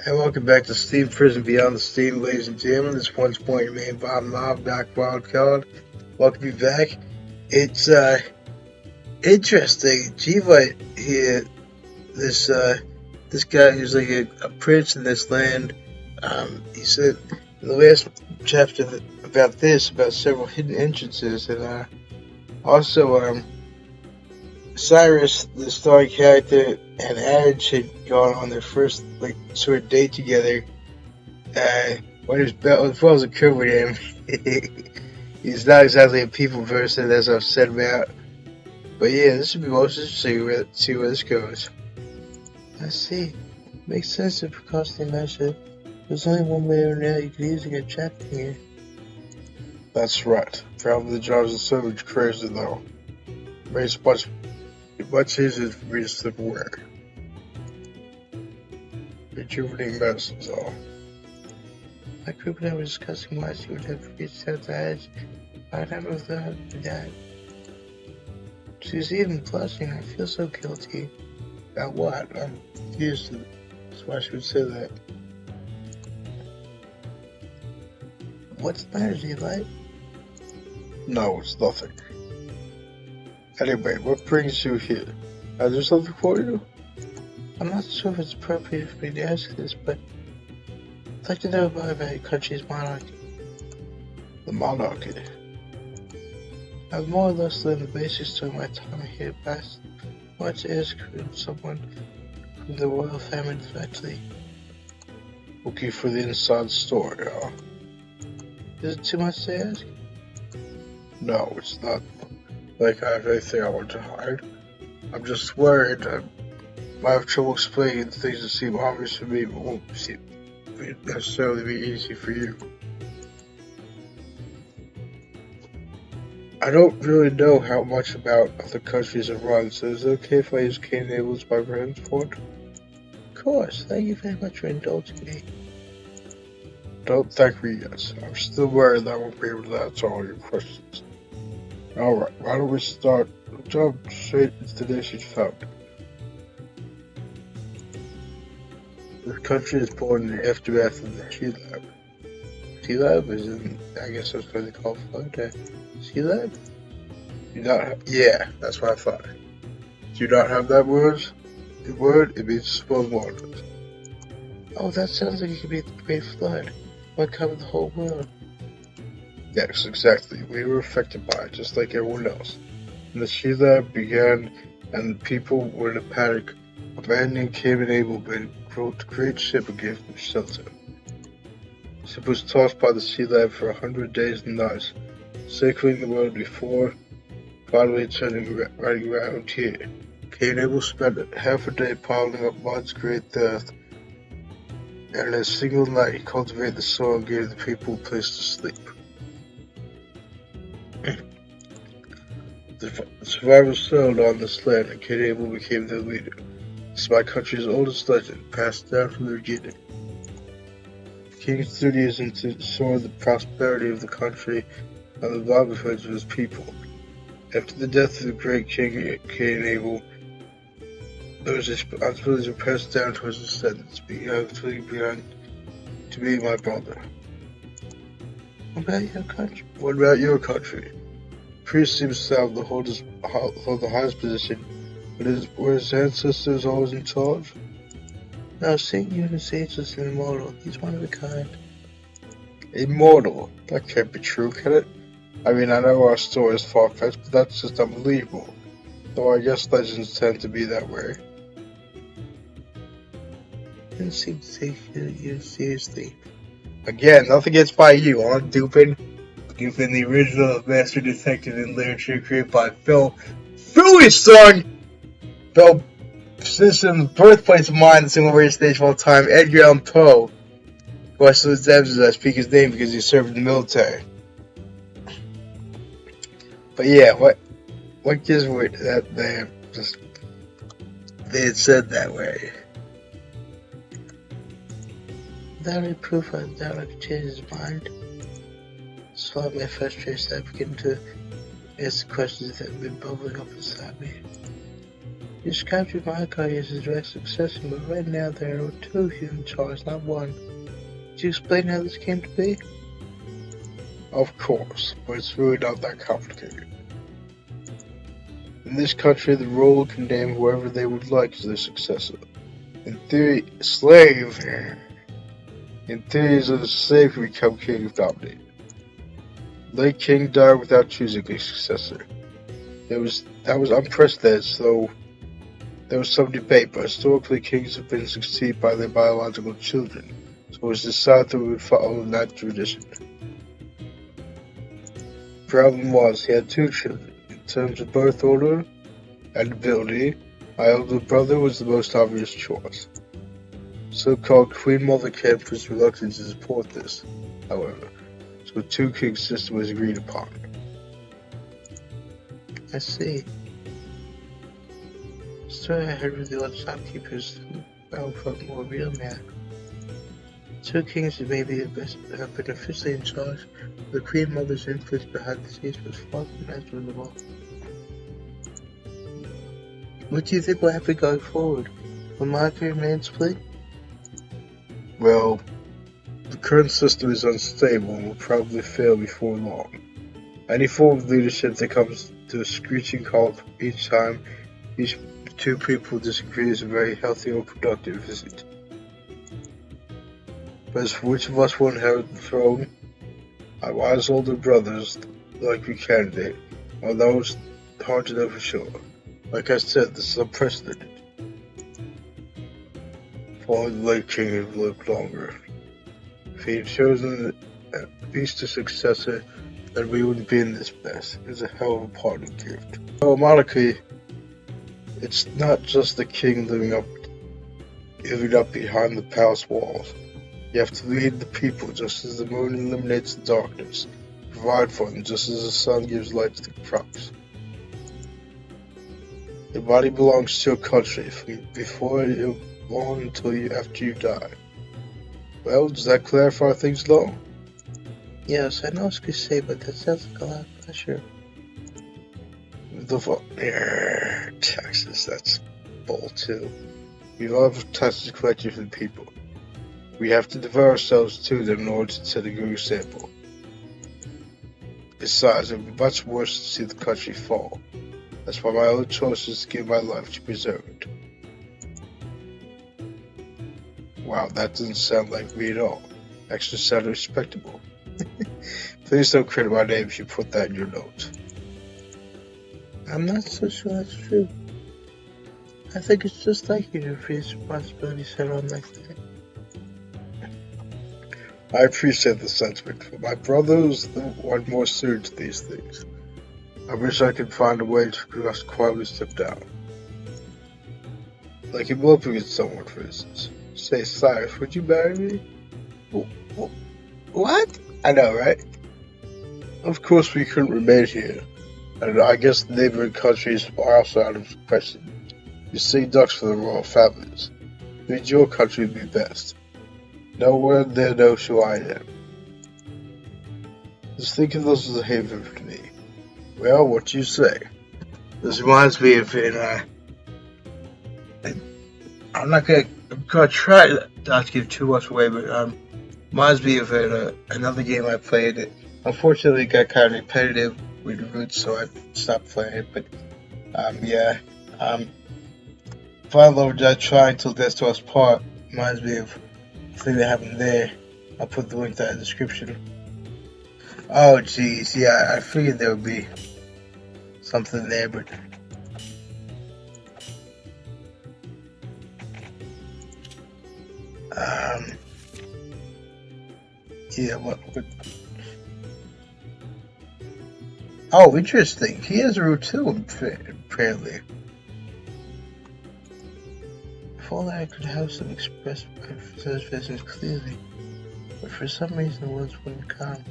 And welcome back to Steam Prison Beyond the Steam, ladies and gentlemen. This one's point your main bottom knob, Doc Wildcard. Welcome you back. It's interesting. Jiva here, this guy who's like a prince in this land. He said in the last chapter about several hidden entrances, and also Cyrus, the starring character, and ADAGE had gone on their first sort of date together. When he was a kid with him, he's not exactly a people person, as I've said about. But yeah, this would be most interesting to see where this goes. I see. Makes sense if precautionary measure. There's only one way or another you could easily get trapped in here. That's right. Probably the jobs are so crazy though. Makes much easier for me to slip away. Rejuvenating medicines all. My group and I were discussing why she would have reached out to ADAGE. I never thought that. She's even blushing. I feel so guilty. About what? I'm confused. That's why she would say that. What's the matter, Levi? No, it's nothing. Anyway, what brings you here? Is there something for you? I'm not sure if it's appropriate for me to ask this, but I'd like to know about your country's monarchy. The monarchy? I've more or less learned the basics during my time here, but I want to ask from someone from the royal family directly. Looking for the inside story, huh? Is it too much to ask? No, it's not like I have anything I want to hide. I'm just worried I might have trouble explaining things that seem obvious for me, but won't necessarily be easy for you. I don't really know how much about other countries are run, so is it okay if I use K-Enable as my reference point? Of course, thank you very much for indulging me. Don't thank me yet. I'm still worried that I won't be able to answer all your questions. Alright, why don't we jump straight into the nation found. The country is born in the aftermath of the T-Lab. T-Lab is in, I guess that's what they call flood. T-Lab? Yeah, that's what I thought. Do you not have that word? The word, it means spoiled waters. Oh, that sounds like it could be the Great Flood. What covered the whole world? Yes, exactly. We were affected by it, just like everyone else. And the T-Lab began, and the people were in a panic. A man named K-Enable wrote a great ship and gave them shelter. The ship was tossed by the T-Lab for 100 days and nights, circling the world before finally riding around here. K-Enable spent half a day piling up mud's great death, and in a single night he cultivated the soil and gave the people a place to sleep. The survivors settled on this land, and K-Enable became their leader. It's my country's oldest legend, passed down from the beginning. The king's duty is to ensure the prosperity of the country and the livelihoods of his people. After the death of the great king K-Enable, those responsibilities were passed down to his descendants, beginning to be my brother. What about your country? The priest seems to have hold the highest position, but were his ancestors always in charge? No, St. Eunice is an immortal. He's one of a kind. Immortal? That can't be true, can it? I mean, I know our story is far-fetched, but that's just unbelievable. Though I guess legends tend to be that way. Didn't seem to take you seriously. Again, nothing gets by you, huh, Dupin? Dupin, the original master detective in literature created by Phil son! Phil Simpson's Birthplace of Mine, the single greatest stage of all time, Edgar Allan Poe. Who I speak his name because he served in the military. But yeah, what gives me that they had said that way? Without any proof, I doubt I could change his mind. Swallowed my frustration, I began to ask the questions that had been bubbling up inside me. You captured my guy as a direct successor, but right now there are 2 of you in charge, not 1. Could you explain how this came to be? Of course, but it's really not that complicated. In this country, the ruler can name whoever they would like as their successor. In theory, slave. In theory, as a slave can become king if nominated. The late king died without choosing a successor. That was unprecedented, so there was some debate, but historically kings have been succeeded by their biological children, so it was decided that we would follow that tradition. The problem was, he had 2 children. In terms of birth order and ability, my elder brother was the most obvious choice. So-called Queen Mother Camp was reluctant to support this, however, so a 2-king system was agreed upon. I see. The story I heard with the old shopkeepers felt more real now. 2 kings may be have been officially in charge, but the Queen Mother's influence behind the scenes was far from as visible. What do you think will happen going forward? Will monarchy remain split? Well, the current system is unstable and will probably fail before long. Any form of leadership that comes to a screeching halt each time each 2 people disagree is a very healthy or productive, isn't it? But as for which of us will inherit the throne, my wise older brothers, likely candidate, although it's hard to know for sure. Like I said, this is unprecedented. If only the late king had lived longer. If he had chosen at least a successor, then we wouldn't be in this mess. It's a hell of a parting gift. Oh, monarchy, it's not just the king living up behind the palace walls. You have to lead the people just as the moon eliminates the darkness, provide for them just as the sun gives light to the crops. Your body belongs to your country from before you born until after you die. Well, does that clarify things, though? Yes, I know what you say, but that sounds like a lot of pressure. Taxes, that's bull too. We all have taxes collected from the people. We have to devote ourselves to them in order to set a good example. Besides, it would be much worse to see the country fall. That's why my only choice is to give my life to preserve it. Wow, that doesn't sound like me at all. Actually sounded respectable. Please don't credit my name if you put that in your notes. I'm not so sure that's true. I think it's just like you to face responsibilities head on like that. I appreciate the sentiment, but my brother is the one more suited to these things. I wish I could find a way to just quietly step down. Like eloping with someone, for instance. Say, Cyrus, would you marry me? What? I know, right? Of course we couldn't remain here, and I guess the neighboring countries are also out of the question. You see ducks for the royal families. It means your country would be best. No one there knows who I am. Just think of this as a haven for me. Well, what do you say? This reminds me of I'm gonna try not to give too much away, but reminds me of another game I played. Unfortunately, it got kind of repetitive with the roots, so I stopped playing it. But Final Overdrive Try Until Death Do Us Part reminds me of the thing that happened there. I'll put the link to that in the description. Oh, jeez, yeah, I figured there would be something there, but yeah, what? Oh, interesting. He has a root too, apparently. If only I could have some express my visions clearly, but for some reason the words wouldn't come.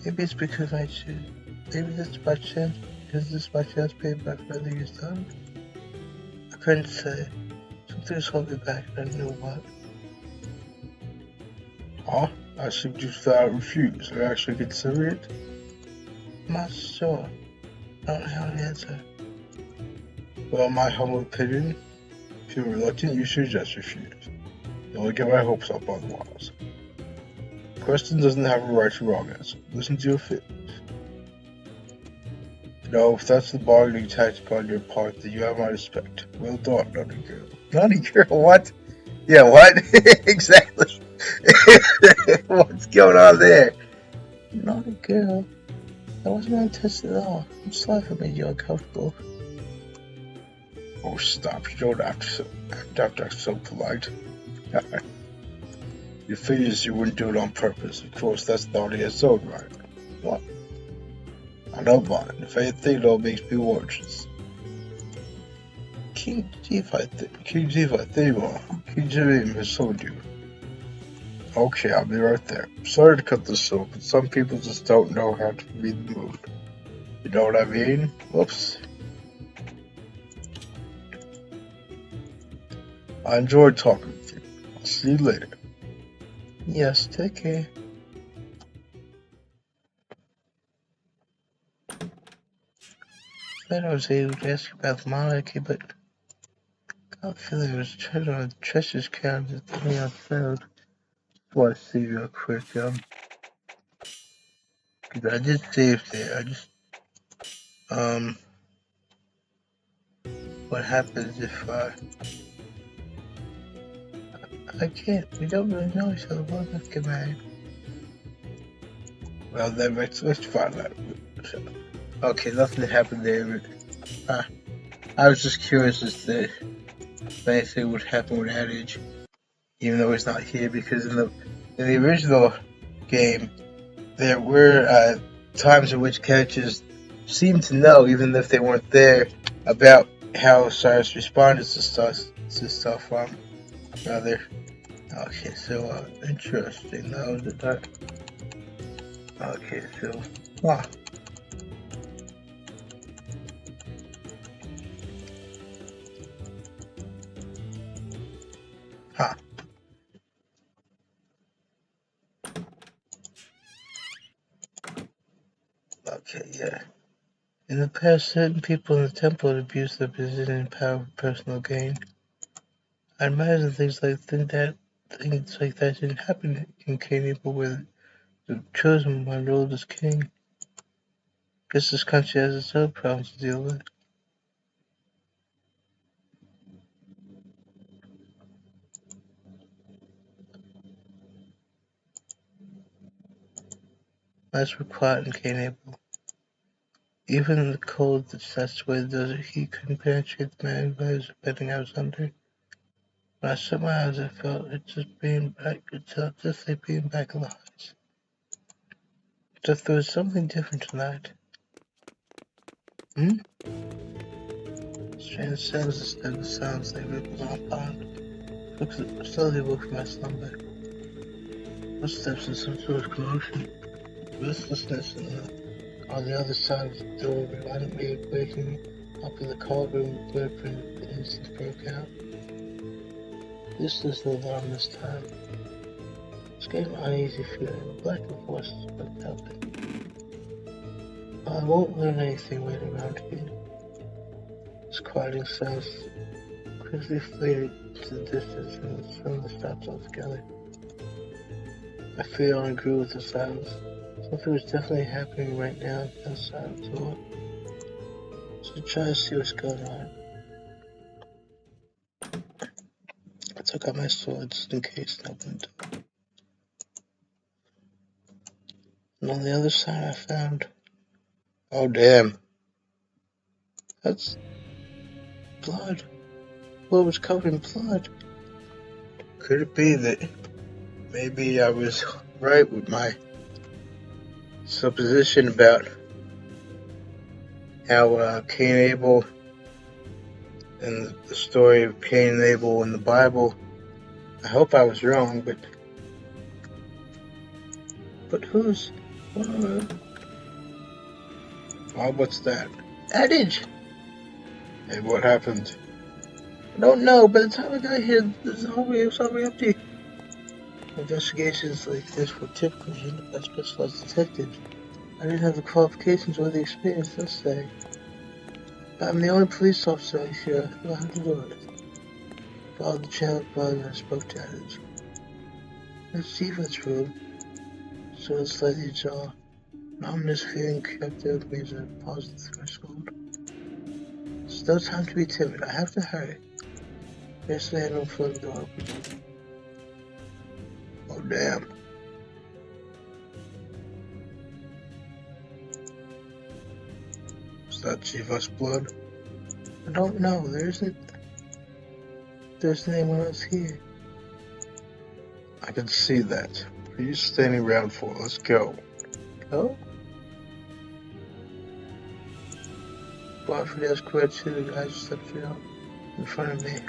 Maybe it's because I choose. Maybe that's my chance. Is this my chance paid by further years time? I couldn't say. Something was holding me back, and I knew what. Oh, I seem to flat refuse. Are you actually considering it? I'm not sure. I don't have an answer. Well, in my humble opinion, if you're reluctant, you should just refuse. Don't get my hopes up otherwise. Question doesn't have a right or wrong answer. Listen to your feelings. No, if that's the bargaining tactic on your part, then you have my respect. Well done, naughty girl. Naughty girl, what? Yeah, what? Exactly. What's going on there? Naughty girl. That wasn't my intention at all. I'm sorry if I made you uncomfortable. Oh, stop. You don't have to act so polite. You figures you wouldn't do it on purpose. Of course, that's naughty as own right. What? I don't mind. If anything, it all makes me worse. King G5 Thema. King Jimmy missold you. Okay, I'll be right there. Sorry to cut this short, but some people just don't know how to read the mood. You know what I mean? Whoops. I enjoyed talking with you. I'll see you later. Yes, take care. I was able to ask you about the monarchy, but I feel like it was treasure on the treasures count that me unfilled. Before I see you real quick, cause I did save there. What happens if I can't. We don't really know each other well enough to get married. Well, then let's find out. Okay, nothing happened there. I was just curious as to if anything would happen with ADAGE, even though he's not here, because in the original game, there were times in which characters seemed to know, even if they weren't there, about how Cyrus responded to stuff. Rather. Okay, so interesting. Okay, so huh. Okay, yeah. In the past, certain people in the temple had abused their position and power for personal gain. I imagine things like that didn't happen in Canada, where the chosen one ruled as king. Guess this country has its own problems to deal with. Nights were quiet in Canada. Even in the cold that sets away the desert heat couldn't penetrate the man who was bedding I was under. When I shut my eyes, I felt it just like being back in the heights. Just there was something different tonight. Strange sounds instead of sounds like ripples on a pond. Slowly woke from my slumber. Footsteps and some sort of commotion. Restlessness on the other side of the door reminded me of waking up in the cold room where the instance broke out. This was the alarm this time. It's getting an uneasy feeling. Black voices spoke helping. I won't learn anything waiting around here. This quieting sounds quickly faded to the distance and the suddenly stopped altogether. My fear only grew with the silence. Something was definitely happening right now outside the door. So try to see what's going on. I took out my sword just in case and opened the door. And on the other side I found... Oh damn. That's blood. Well, it was covered in blood. Could it be that maybe I was right with my supposition about how Cain and Abel and the story of Cain and Abel in the Bible? I hope I was wrong, but who's... Oh, what's that? ADAGE! Hey, what happened? I don't know. By the time I got here, it was already empty. Investigations like this were typically handled by specialized detectives. I didn't have the qualifications or the experience, let's say. But I'm the only police officer here who know how to do it. Followed the chain of blood and I spoke to ADAGE. Let's see if it's rude. So it's slightly ajar. An ominous feeling crept over me as I paused the threshold. There's no time to be timid. I have to hurry. Raised the handle for the door. Oh, damn. Is that Chiva's blood? I don't know. There's anyone else here. I can see that. What are you standing around for? Let's go. Go? Brought for the escort to the guy just stepped out in front of me.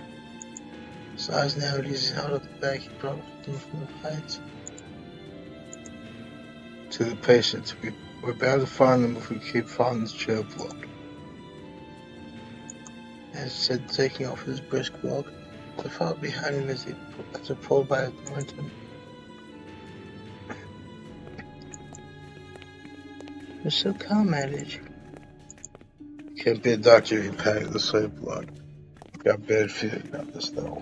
His eyes narrowed as he held up the bag he brought with him from the heights. To the patients. We're bound to find them if we keep following this trail of blood. As he said, taking off his brisk walk, I followed behind him as I pulled by the momentum. You're so calm, ADAGE. Can't be a doctor if you panic the same blood. Got a bad feeling about this though.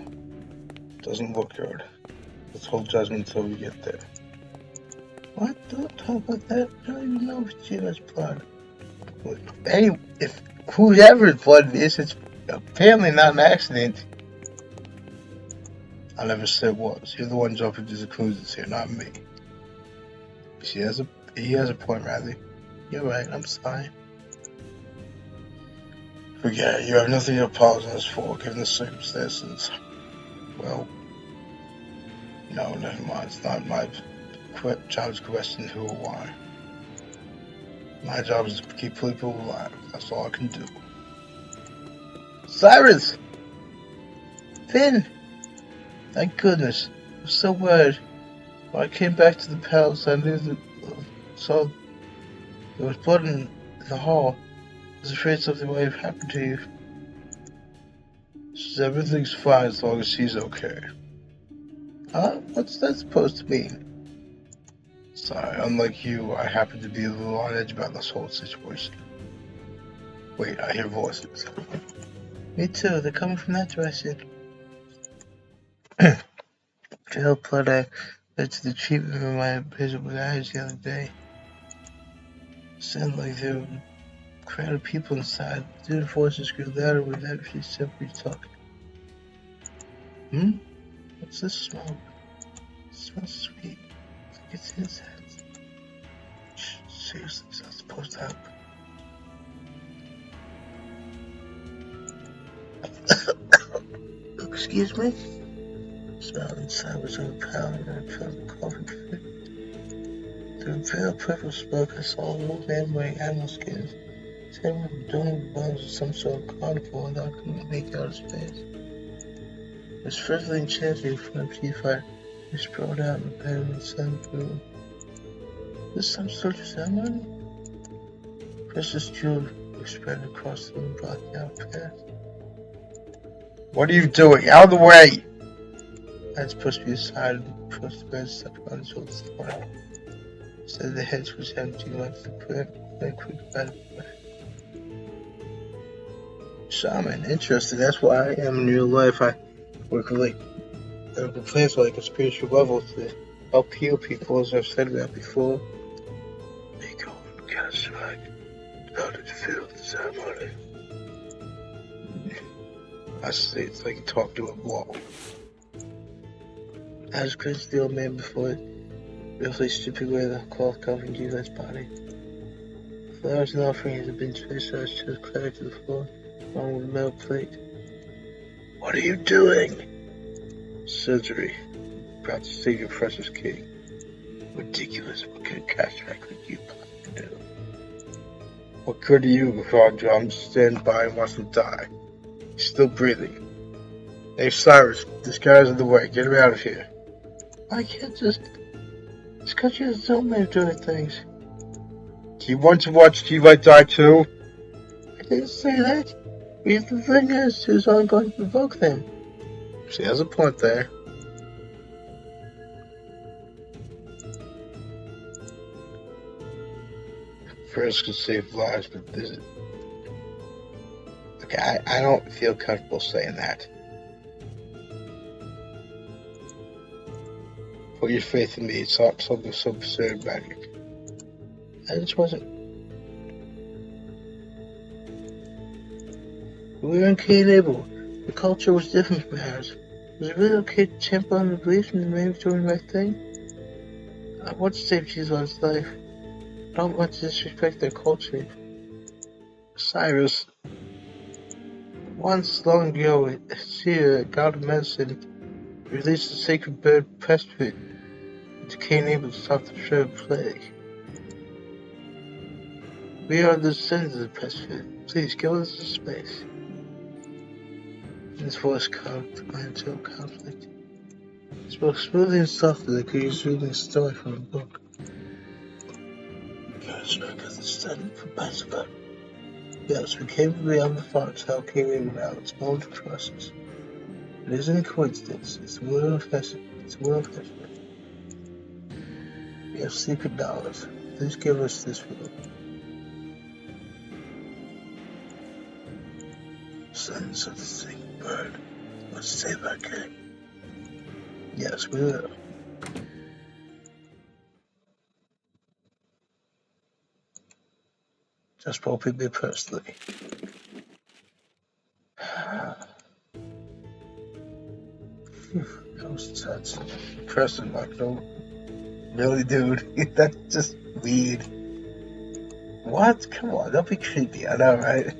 Doesn't look good. Let's hold judgment until we get there. What? Don't talk about that. I don't even know if it's Gina's blood. Hey, if whoever's blood it is, it's apparently not an accident. I never said it was. You're the one jumping to the conclusions here, not me. He has a point, Radley. You're right, I'm sorry. Forget it. You have nothing to apologize for, given the circumstances. Well, no, never mind. It's not my job to question who or why. My job is to keep people alive. That's all I can do. Cyrus! Finn! Thank goodness. I was so worried. When I came back to the palace, I knew that saw there was blood in the hall. I was afraid something might have happened to you. Says everything's fine as long as he's okay. Huh? What's that supposed to mean? Sorry, unlike you, I happen to be a little on edge about this whole situation. Wait, I hear voices. Me too, they're coming from that direction. To help blood, I led to the treatment room I visit with ADAGE the other day. It sounded like there were a crowd of people inside. The voices grew louder with every step we took. What's this smoke? It smells sweet. Like it's incense. Seriously, it's not supposed to happen. Excuse me? The smell inside was overpowering and I felt a coughing fit. Through the pale purple smoke, I saw an old man wearing animal skins. His head was doing the bones of some sort of carnivore, and I couldn't make out his face. It was fervently enchanting in front of T-Fire. He sprawled out in the bed in the sun room. Is this some sort of ceremony? Precious jewels were spread across the room, blocking out path. What are you doing? Out of the way! I was pushed me aside and approached the bed, stepping on his old spine. Instead of the heads was empty, like the quick bed. Shaman, interesting. That's why I am in real life. I work with medical plants like a spiritual level to help heal people, as I've said that before. Nico, catch like how did you feel the ceremony? I say it's like you talk to a wall. I was grinced the old man before it, roughly stripping away the cloth covering Giva's body. Flowers and offerings had been discharged to the cleric to the floor, along with a metal plate. What are you doing? Surgery. Proud to save your precious king. Ridiculous. What kind of catchback could you possibly do? What good are you, Roger? I'm just standing by and watch him die. He's still breathing. Hey, Cyrus, this guy's in the way. Get him out of here. I can't just... This country has its own way of doing things. Do you want to watch T-Light die too? I didn't say that. Because the thing is, who's only going to provoke them? She has a point there. First could save lives, but this is... Okay, I don't feel comfortable saying that. Put your faith in me. It's not something so absurd magic. I just wasn't. We were in Canable. The culture was different from ours. Was it really okay to champion on the beliefs and maybe doing the right thing? I want to save Jesus' life. I don't want to disrespect their culture. Cyrus, once long ago, Seer, god of medicine, released the sacred bird Pestfit into Canable to stop the spread of plague. We are the descendants of the Pestfit. Please give us a space. His voice calmed my internal conflict. He spoke smoothly and softly like he was reading a story from a book. Yes, I got the study for Pestfit. Yes, we came from beyond the forest, how came in without its own process. It isn't a coincidence, it's the will of Hesed. It's the will of Hesed. We have secret knowledge. Please give us this will. Sons of the sacred bird, let's save our king. Yes, we will. Just hope me personally. That was such impressive, like, no. Really, dude? That's just weird. What? Come on, don't be creepy, I know, right?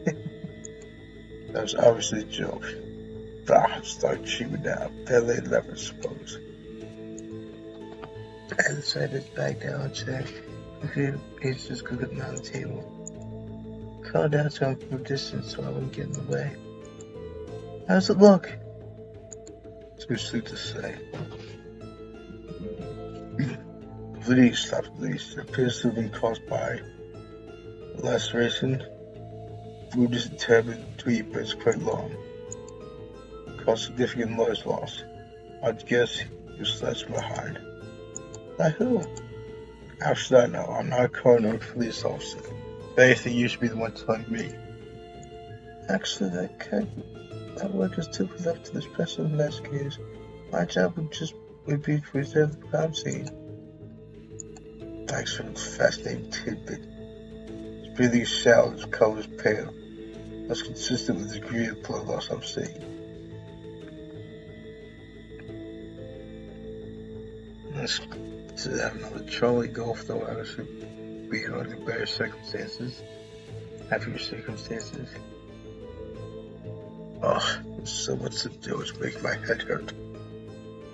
That was obviously a joke. Bah, start cheating now. Barely never suppose. I decided to back down and check. He's just cooking on the table. Called out to him from a distance so I wouldn't get in the way. How's it look? Too soon to say. Bleeding stopped bleeding. It appears to have been caused by laceration. Wound isn't terribly deep, but it's quite long. Caused significant noise loss. I'd guess he was slashed behind. By who? How should I know? I'm not a coroner or police officer. If anything, you should be the one telling me. Actually, that work is too left to the special investigators. My job would be to reserve the crime scene. Thanks for the fascinating tidbit. His breathing is shallow, his color is pale. That's consistent with the degree of blood loss I'm seeing. This is another Charlie Golf, though I should be under better circumstances. Happier circumstances. Oh, there's so much to do, it's making my head hurt.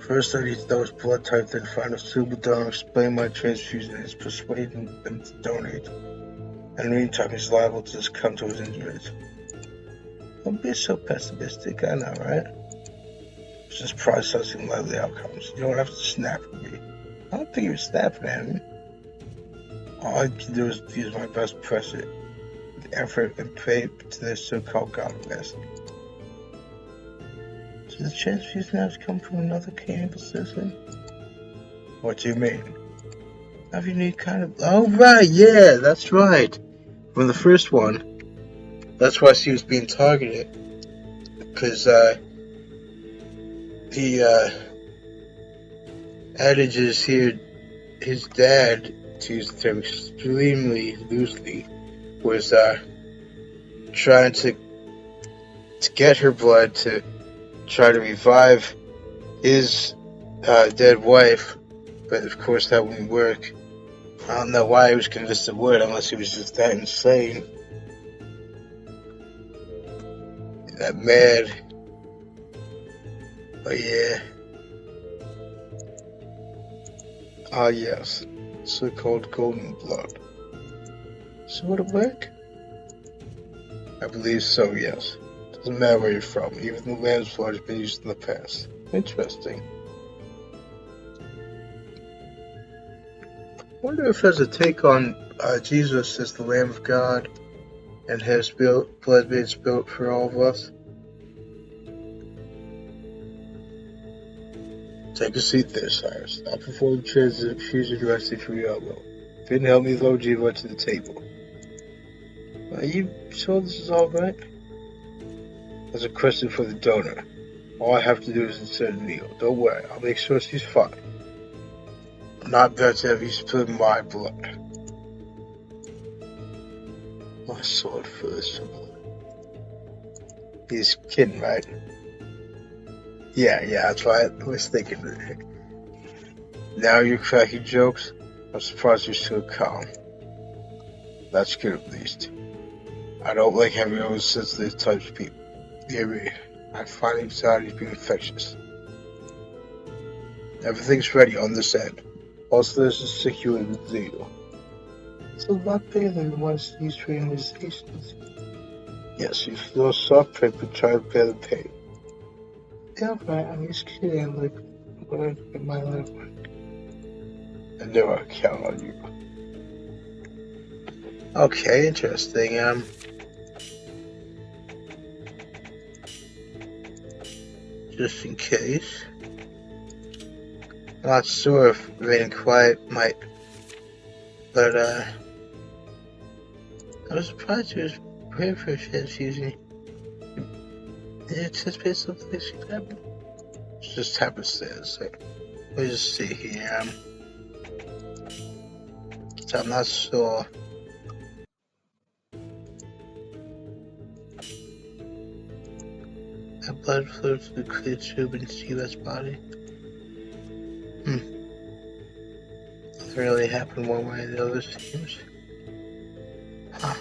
First, I need to know his blood type, then find a suitable donor, explain my transfusion, and persuade them to donate. In the meantime, he's liable to succumb to his injuries. Don't be so pessimistic, I know, right? It's just processing likely outcomes. You don't have to snap at me. I don't think you're snapping at me. All I can do is use my best pressure with effort and pray to this so-called God of medicine. So the transfusion has come from another cannibal citizen? What do you mean? Have you need kind of... Oh, right, yeah, that's right. From the first one. That's why she was being targeted. Because, ADAGE is here, his dad, to use the term extremely loosely, was, trying to get her blood to try to revive his, dead wife, but of course that wouldn't work. I don't know why he was convinced it would, unless he was just that insane. That mad. But yeah. Ah yes, so-called golden blood. So would it work? I believe so, yes. Doesn't matter where you're from, even the lamb's blood has been used in the past. Interesting. I wonder if there's a take on Jesus as the Lamb of God and his blood being spilled for all of us. Take a seat there, Cyrus. I'll perform the transfusion directly from your elbow. If you didn't help me load you to the table. Are you sure this is alright? There's a question for the donor. All I have to do is insert a needle. Don't worry, I'll make sure she's fine. I'm not about to have you spill my blood. My sword first. He's kidding, right? Yeah, that's what I was thinking. Now you're cracking jokes? I'm surprised you're so calm. That's good, at least. I don't like having all those sensitive types of people near me. I find anxiety being infectious. Everything's ready on this end. Also, there's a secure with Zeo. It's a lot bigger than once these randomizations. Yes, you feel soft prick, but try to bear the pain. Yeah, right, I'm just kidding. Like, what I get my life like. I know I count on you. Okay, interesting. Just in case. I'm not sure if remaining quiet might, but I was surprised he was prepared for a chance using. Did you anticipate something like should happen? It's just happenstance. So, let me just see here. So I'm not sure. That blood flowed through the clear tube in Sila's body. Nothing really happened one way or the other, seems. Huh.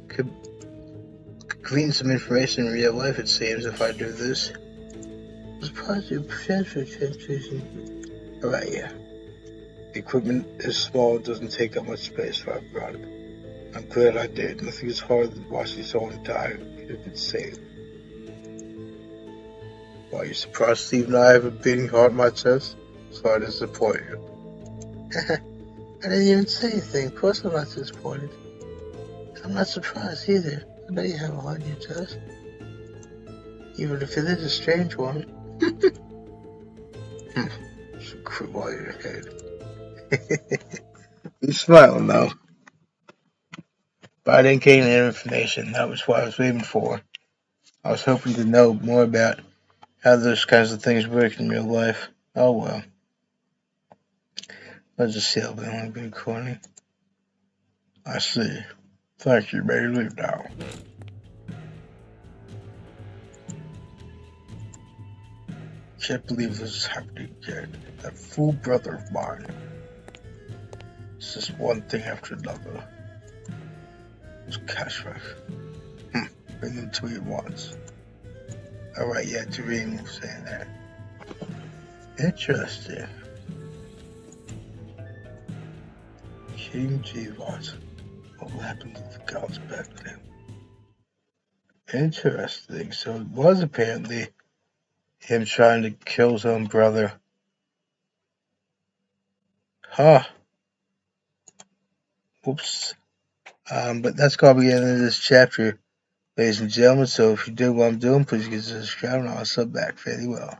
Could glean some information in real life, it seems, if I do this. I'm surprised you transfer transfusion. Alright, yeah. The equipment is small, it doesn't take up much space, so I brought it. I'm glad I did. Nothing is harder than watching someone die if it's safe. Why, you surprised Steve and I have a beating heart in my chest? Sorry to disappoint you. I didn't even say anything. Of course I'm not disappointed. I'm not surprised either. I know you have a heart in your chest. Even if it is a strange one. Should quit while you're ahead. You're smiling now. But I didn't gain any information. That was what I was waiting for. I was hoping to know more about how those kinds of things work in real life. Oh well. Let's just see how long I've been recording. I see. Thank you, may leave now. Can't believe this is happening again. That fool brother of mine. It's just one thing after another. Those cash wreck. Bring them to me at once. Alright, yeah, Doreen was saying that. Interesting. King G-Lot. What happened to the gods back then? Interesting. So it was apparently him trying to kill his own brother. Huh. Whoops. But that's gonna be the end of this chapter, ladies and gentlemen. So if you dig what I'm doing, please give us a subscribe and I'll sub back fairly well.